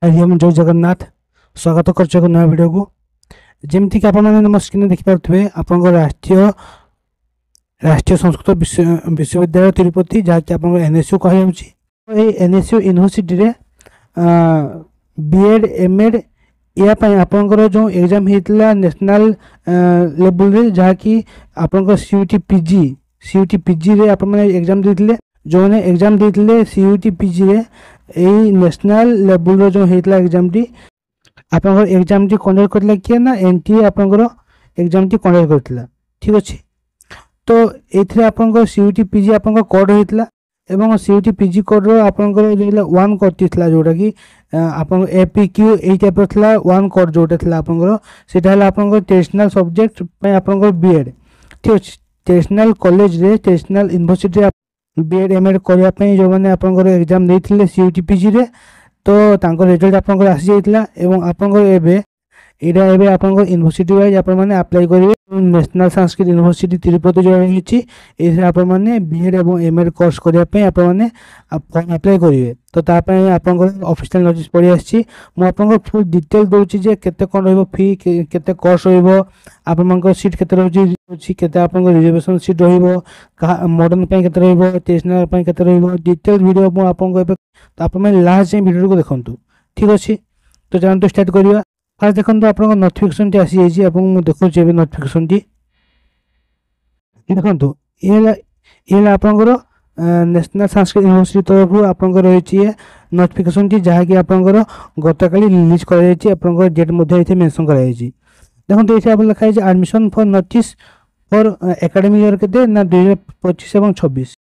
हरिओम जय जगन्नाथ स्वागत कर नया वीडियो को जमीक आप स्क्रीन देखिपे आप राष्ट्रीय संस्कृत विश्वविद्यालय तिरुपति जहाँकि आप एनएसयू कह एनएसयू यूनिवर्सिटी रे बीएड एमएड यापाई आपंकर जो एग्जाम होता नेशनल लेवल रे जहाँकि आप सीयूटी पीजी रे आप एग्जाम देते जो मैंने एग्जाम देते सीयूटी पीजी रे यही नेशनल लेवल रो जो होता एग्जाम टी आप एग्जाम टी कंडक्ट करला किए ना एनटीए आपंकर एग्जाम टी कंडक्ट करथिला ठीक अच्छे। तो ये आपंकर सीयूटी पीजी आपंकर कोड होता एवं सीयूटी पीजी कोड रो आपंकर जो वन कोड थिला जोटा कि आपन एपीक्यू ए टाइप रो थिला वन कोड जोटा थिला आपंकर सेटा हला आपंकर ट्रेडिशनल सब्जेक्ट पे आपंकर बीएड ठीक अच्छे। ट्रेडिशनल कॉलेज रे ट्रेडिशनल यूनिवर्सिटी बीएड एमएड करने जो मैंने आपंकर एग्जाम देते सीयूटी पीजी रे तो तांको रिजल्ट आपंकर आसी जाइतला एवं आपंकर एबे एटा एबे आपंकर यूनिवर्सिटी वाइज आप माने अप्लाई करिवे नेशनल संस्कृत यूनिवर्सिटी तिरुपति जो होची एसे आप माने बीएड एवं एमएड कोर्स करिया पे आप माने फॉर्म अप्लाई करिवे। तो ता पे आपंकर ऑफिशियल नोटिस पड़ी आसी मु आपंकर फुल डिटेल दोची जे केते कोन रहबो फी केते कोर्स रहबो आपनकर सीट केते रहउची केते आपनकर रिजर्वेशन सीट रहबो मॉडर्न पे केते रहबो ट्रेडिशनल पे केते रहबो डिटेल वीडियो मु आपनकर तो आप माने लास्ट वीडियो को देखंतु ठीक अछि। तो जानतो स्टार्ट करिवा फास्ट देखो आप नोटिफिकेशन टी आसी जाइए आप देखो नोटिफिकेशन टी देखो ये आपंकर नेशनल संस्कृत यूनिवर्सिटी तरफ आपंकर रही नोटिफिकेशन टी जहाँकि आपंकर गत काली रिलीज कर डेट मेंशन कर देखो ये आप लिखाई admission for notice for academic year के ना 2025 और 26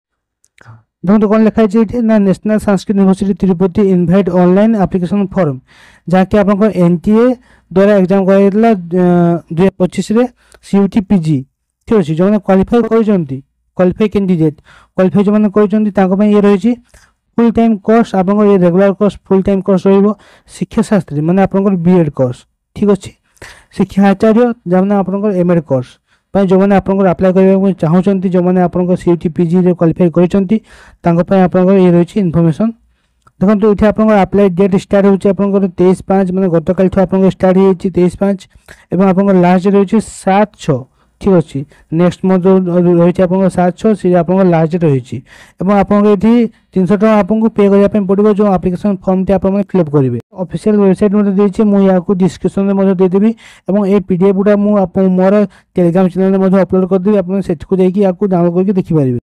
देखो कौन लिखाई ना national Sanskrit university Tirupati invite online application form जहाँकि आप एनटीए द्वारा एग्जाम कराइला 2025 रे सीयूटी पीजी ठीक अच्छे। जो मैंने क्वालिफाई क्वालिफाई कैंडिडेट क्वालिफाई जो मैंने कर ये रही फुल टाइम कोर्स आप regular course full time course रही शिक्षा शास्त्री मैंने आप बीएड कोर्स ठीक अच्छे। शिक्षा आचार्य जहाँ आप एमएड कोर्स जो मैंने आप अप्लाई करने चाहते जो मैंने आप सीयूटी पीजी रे क्वालिफाई कर आप ये रही इनफॉरमेशन देखो तो ये आप अप्लाई डेट स्टार्ट होती 23/5 मैंने गत काल आप स्टार्ट हो 23/5 और आप लास्ट रही 7/6 ठीक अच्छे। नेक्स्ट मंथ जो रही है 7/6 सी आप लास्ट डेट रही आपको 300 टका आपको पे करने पड़ो जो आप्लिकेसन फॉर्म टी आप फिलअप करेंगे ऑफिशियल वेबसाइट मत देती मुझे डिस्क्रिप्शन में देदेवी और ये पीडीएफ गुटा मोर टेलीग्राम चैनल में अपलोड करदेवी आपको डाउनलोड करके देखिपारे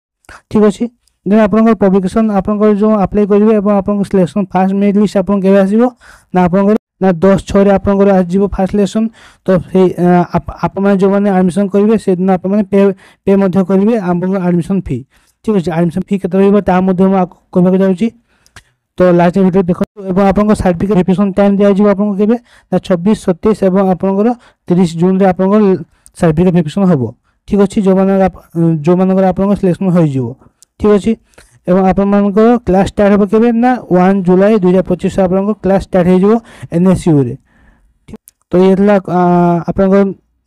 ठीक अच्छे। देन आप पब्लिकेशन आप जो अप्लाई करेंगे आप सिलेक्शन फास्ट मेरिट लिस्ट आप आसो ना आप ना 10/6 आपंकर आसो फास्ट सिलेक्शन तो आप जो मैंने एडमिशन करेंगे से दिन आप पे करेंगे एडमिशन फी ठीक अच्छे। एडमिशन फी के कहना जाऊँगी तो लास्ट वीडियो देखो आप सर्टिफिकेट वेरिफिकेशन टाइम दिज्व आपको के 26, 27 और आपंकर 30 जून आप सर्टिफिकेट वेरिफिकेशन हम ठीक अच्छे। जो मान आप सिलेक्शन हो ठीक अच्छे एवं आप क्लास स्टार्ट हो के ना 1 जुलाई 2025 आप क्लास स्टार्ट हो एनएसयू रे तो ये आप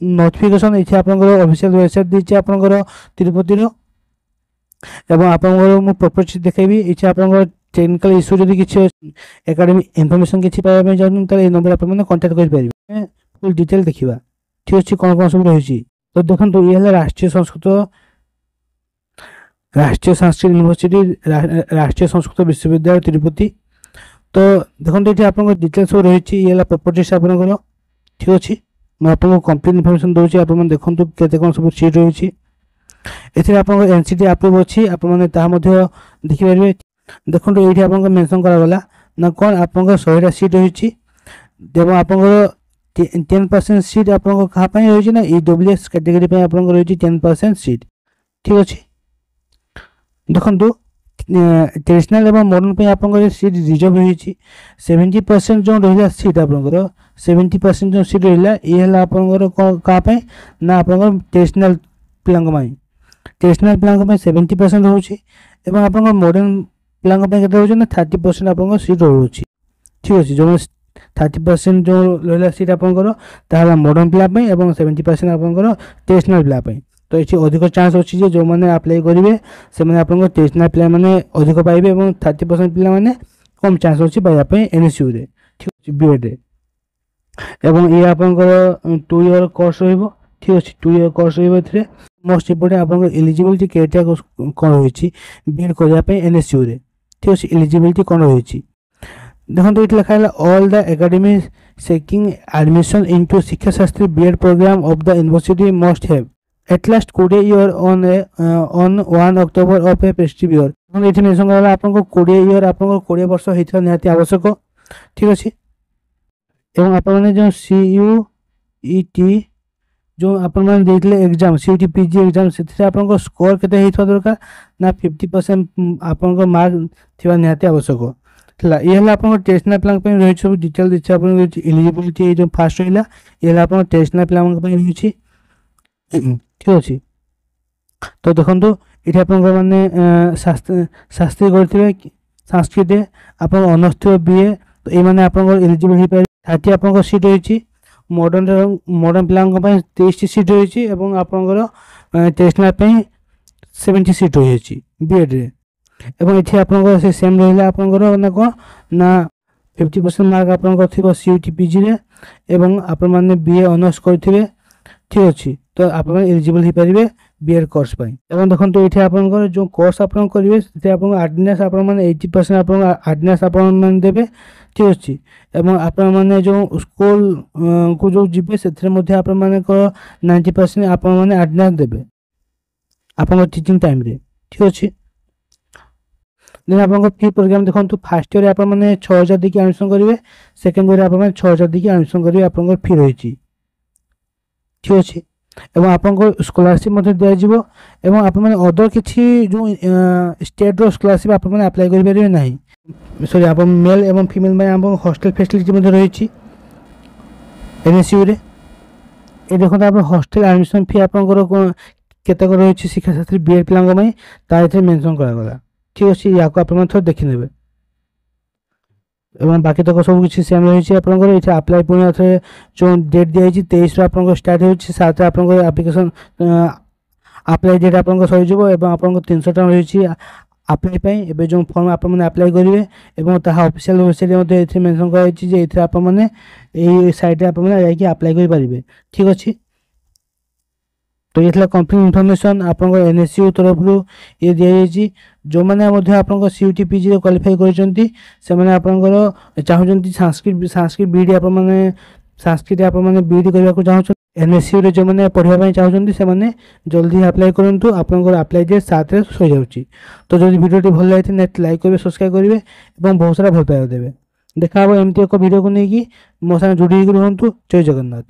नोटिफिकेशन ये आप ऑफिशियल वेबसाइट देती आप तिरुपति एवं आप प्रॉपर्टी देखेबी ये आप टेक्निकल इश्यू जब किसी एकेडमिक इनफॉरमेशन किसी पाइबा चाहते नंबर आप कांटेक्ट करेंगे फुल डिटेल देखा ठीक अच्छे कौन कौन सब रही। तो देखो ये राष्ट्रीय संस्कृत यूनिवर्सिटी राष्ट्रीय संस्कृत विश्वविद्यालय तिरुपति तो देखो ये आप डिटेल सब रही ये प्रॉपर्टीज आप ठीक अच्छे। मैं आपको कंप्लीट इनफॉरमेशन दूसरी आप देखो केते कौन सब सीट रही ये आप एनसीटी अप्रूव अच्छी आप देखिपारे देखो ये आप मेंशन करागला ना कौन आप 100टा सीट रही आप 10% सीट आप रही ना ईडब्ल्यूएस कैटेगरी आप रही 10% सीट ठीक अच्छे। देखो ट्रेडिशनल एवं मॉडर्न पे आप सीट रिजर्व रही 70% जो रहा सीट आप 70% जो सीट रहा ये आप ना आप ट्रेडिशनल पिला ट्रेडिशनल पिला 70% रोचे और आप मॉडर्न पिला रोचे ना 30% आप सीट रोचे ठीक अच्छे। जो 30% जो रहा सीट आपंकर मॉडर्न पिलापाई और 70% आप ट्रेडिशनल पिलापाई तो ये अधिक चांस अच्छी जो मैंने अप्लाई करेंगे से ट्रेडिशनल पिला अधिक पाइबे और 30% पिला कम चांस अच्छी पाइबा एनएसयू रे ঠিক ଅଛି ବିଏଡ଼ରେ। ଏବଂ ଇଏ ଆପଣଙ୍କର 2 ଇୟର କୋର୍ସ ରହିବ। ଠିକ୍ ଅଛି, 2 ଇୟର କୋର୍ସ ରହିବ। ଏଥିରେ ମୋଷ୍ଟ ଇମ୍ପୋର୍ଟାଣ୍ଟ ଆପଣଙ୍କର ଏଲିଜିବିଲିଟି କ୍ରାଇଟେରିଆ କ'ଣ ରହିଛି ବିଏଡ଼୍ କରିବା ପାଇଁ ଏନ୍ଏସ୍ୟୁରେ। ଠିକ୍ ଅଛି, ଏଲିଜିବିଲିଟି କ'ଣ ରହିଛି ଦେଖନ୍ତୁ, ଏଠି ଲେଖା ହେଲା all the academy seeking admission into ଶିକ୍ଷାଶାସ୍ତ୍ରୀ BEd programme of the university must have at last 20 year on 1 October of a prescribed year। ଏବଂ ଏଠି ମେନସନ୍ କରାଗଲା ଆପଣଙ୍କୁ 20 ଇୟର ଆପଣଙ୍କର 20 ବର୍ଷ ହେଇଥିବା ନିହାତି ଆବଶ୍ୟକ। ଠିକ୍ ଅଛି, ଏବଂ ଆପଣମାନେ ଯେଉଁ CUET ଯେଉଁ ଆପଣମାନେ ଦେଇଥିଲେ ଏକ୍ଜାମ୍ CUET PG ଏକ୍ଜାମ୍, ସେଥିରେ ଆପଣଙ୍କ ସ୍କୋର କେତେ ହେଇଥିବା ଦରକାର ନା 50% ଆପଣଙ୍କ ମାର୍କ ଥିବା ନିହାତି ଆବଶ୍ୟକ ହେଲା। ଇଏ ହେଲା ଆପଣଙ୍କ ଟ୍ରେଡିସନାଲ ପିଲାଙ୍କ ପାଇଁ ରହିଛି ସବୁ ଡିଟେଲ ଦେଇଛି ଆପଣଙ୍କ ରହିଛି ଏଲିଜିବିଲିଟି। ଏଇ ଯେଉଁ ଫାର୍ଷ୍ଟ ରହିଲା ଇଏ ହେଲା ଆପଣଙ୍କ ଟ୍ରେଡିସନାଲ ପିଲାଙ୍କ ପାଇଁ ରହିଛି। ଠିକ୍ ଅଛି, ତ ଦେଖନ୍ତୁ ଏଠି ଆପଣଙ୍କର ମାନେ ଶାସ୍ତ୍ରୀ କରିଥିବେ ସାଂସ୍କୃତିରେ ଆପଣଙ୍କ ଅନର୍ସ ଥିବ BA, ତ ଏଇମାନେ ଆପଣଙ୍କର ଏଲିଜିବଲ୍ ହେଇପାରିବେ। 30 ଆପଣଙ୍କର ସିଟ୍ ରହିଛି। ମଡ଼ର୍ଣ୍ଣ ପିଲାଙ୍କ ପାଇଁ 30ଟି ସିଟ୍ ରହିଛି ଏବଂ ଆପଣଙ୍କର ଟ୍ରେଡିସନାଲ ପାଇଁ 70 ସିଟ୍ ରହିଛି ବିଏଡ଼୍ରେ। ଏବଂ ଏଠି ଆପଣଙ୍କର ସେ ସେମ୍ ରହିଲା ଆପଣଙ୍କର ନା କ'ଣ ନା 50% ମାର୍କ ଆପଣଙ୍କର ଥିବ CUET PGରେ ଏବଂ ଆପଣମାନେ BA ଅନର୍ସ କରିଥିବେ। ଠିକ୍ ଅଛି, ତ ଆପଣମାନେ ଏଲିଜିବଲ୍ ହେଇପାରିବେ ବିଏଡ଼୍ କୋର୍ସ ପାଇଁ। ଏବଂ ଦେଖନ୍ତୁ ଏଠି ଆପଣଙ୍କର ଯେଉଁ କୋର୍ସ ଆପଣ କରିବେ ସେଥିରେ ଆପଣଙ୍କ ଆଟେଣ୍ଡାନ୍ସ ଆପଣମାନେ 80% ଆପଣଙ୍କ ଆଟେଣ୍ଡାନ୍ସ ଆପଣମାନେ ଦେବେ। ଠିକ୍ ଅଛି, ଏବଂ ଆପଣମାନେ ଯେଉଁ ସ୍କୁଲକୁ ଯେଉଁ ଯିବେ ସେଥିରେ ମଧ୍ୟ ଆପଣମାନଙ୍କର 90% ଆପଣମାନେ ଆଟେଣ୍ଡାନ୍ସ ଦେବେ ଆପଣଙ୍କ ଟିଚିଂ ଟାଇମ୍ରେ। ଠିକ୍ ଅଛି, ଦେନ୍ ଆପଣଙ୍କ ଫି ପ୍ରୋଗ୍ରାମ ଦେଖନ୍ତୁ, ଫାର୍ଷ୍ଟ ଇୟରରେ ଆପଣମାନେ 6000 ଦେଇକି ଆଡ଼ମିସନ୍ କରିବେ, ସେକେଣ୍ଡ ଇୟରରେ ଆପଣମାନେ 6000 ଦେଇକି ଆଡ଼ମିସନ୍ କରିବେ ଆପଣଙ୍କର ଫି ରହିଛି। ଠିକ୍ ଅଛି, ଏବଂ ଆପଣଙ୍କୁ ସ୍କଲାରସିପ୍ ମଧ୍ୟ ଦିଆଯିବ ଏବଂ ଆପଣମାନେ ଅଦର କିଛି ଯେଉଁ ଷ୍ଟେଟ୍ର ସ୍କଲାରସିପ୍ ଆପଣମାନେ ଆପ୍ଲାଏ କରିପାରିବେ ନାହିଁ। ସରି, ଆପଣ ମେଲ୍ ଏବଂ ଫିମେଲ୍ ପାଇଁ ଆପଣଙ୍କ ହଷ୍ଟେଲ ଫେସିଲିଟି ମଧ୍ୟ ରହିଛି NSUରେ। ଏ ଦେଖନ୍ତୁ ଆପଣ ହଷ୍ଟେଲ ଆଡ଼ମିସନ୍ ଫି ଆପଣଙ୍କର କେତେକ ରହିଛି ଶିକ୍ଷାଶାସ୍ତ୍ରୀ ବିଏଡ଼୍ ପିଲାଙ୍କ ପାଇଁ, ତା ଏଥିରେ ମେନସନ୍ କରାଗଲା। ଠିକ୍ ଅଛି, ୟାକୁ ଆପଣମାନେ ଥରେ ଦେଖିନେବେ ଏବଂ ବାକି ତକ ସବୁ କିଛି ସେମ୍ ରହିଛି ଆପଣଙ୍କର। ଏଠି ଆପ୍ଲାଏ ପୁଣି ଥରେ ଯେଉଁ ଡେଟ୍ ଦିଆଯାଇଛି 23ରୁ ଆପଣଙ୍କର ଷ୍ଟାର୍ଟ ହେଉଛି, 7ରେ ଆପଣଙ୍କର ଆପ୍ଲିକେସନ୍ ଆପ୍ଲାଏ ଡେଟ୍ ଆପଣଙ୍କର ସରିଯିବ ଏବଂ ଆପଣଙ୍କ 300 ଟଙ୍କା ରହିଛି ଆପ୍ଲାଏ ପାଇଁ। ଏବେ ଯେଉଁ ଫର୍ମ ଆପଣମାନେ ଆପ୍ଲାଏ କରିବେ ଏବଂ ତାହା ଅଫିସିଆଲ ୱେବସାଇଟ୍ରେ ମଧ୍ୟ ଏଥିରେ ମେନସନ୍ କରାଯାଇଛି ଯେ ଏଥିରେ ଆପଣମାନେ ଏଇ ସାଇଟ୍ରେ ଆପଣମାନେ ଯାଇକି ଆପ୍ଲାଏ କରିପାରିବେ। ଠିକ୍ ଅଛି, ତ ଇଏ ଥିଲା କମ୍ପ୍ଲିଟ୍ ଇନଫର୍ମେସନ୍ ଆପଣଙ୍କର NSU ତରଫରୁ ଇଏ ଦିଆଯାଇଛି। ଯେଉଁମାନେ ମଧ୍ୟ ଆପଣଙ୍କ CUET PGରେ କ୍ୱାଲିଫାଇ କରିଛନ୍ତି ସେମାନେ ଆପଣଙ୍କର ଚାହୁଁଛନ୍ତି ସାଂସ୍କୃତ BEd ଆପଣମାନେ BEd କରିବାକୁ ଚାହୁଁଛନ୍ତି, NSUରେ ଯେଉଁମାନେ ପଢ଼ିବା ପାଇଁ ଚାହୁଁଛନ୍ତି ସେମାନେ ଜଲ୍ଦି ଆପ୍ଲାଏ କରନ୍ତୁ। ଆପଣଙ୍କର ଆପ୍ଲାଏ ଡେଟ୍ 7ରେ ସରିଯାଉଛି। ତ ଯଦି ଭିଡ଼ିଓଟି ଭଲ ଲାଗିଥାଏ ନେକ୍ସଟ ଲାଇକ୍ କରିବେ, ସବସ୍କ୍ରାଇବ୍ କରିବେ ଏବଂ ବହୁତ ସାରା ଭଲ ପାଇବା ଦେବେ। ଦେଖା ହେବ ଏମିତି ଏକ ଭିଡ଼ିଓକୁ ନେଇକି। ମୋ ସାଙ୍ଗେ ଯୋଡ଼ି ହେଇକି ରୁହନ୍ତୁ। ଜୟ ଜଗନ୍ନାଥ।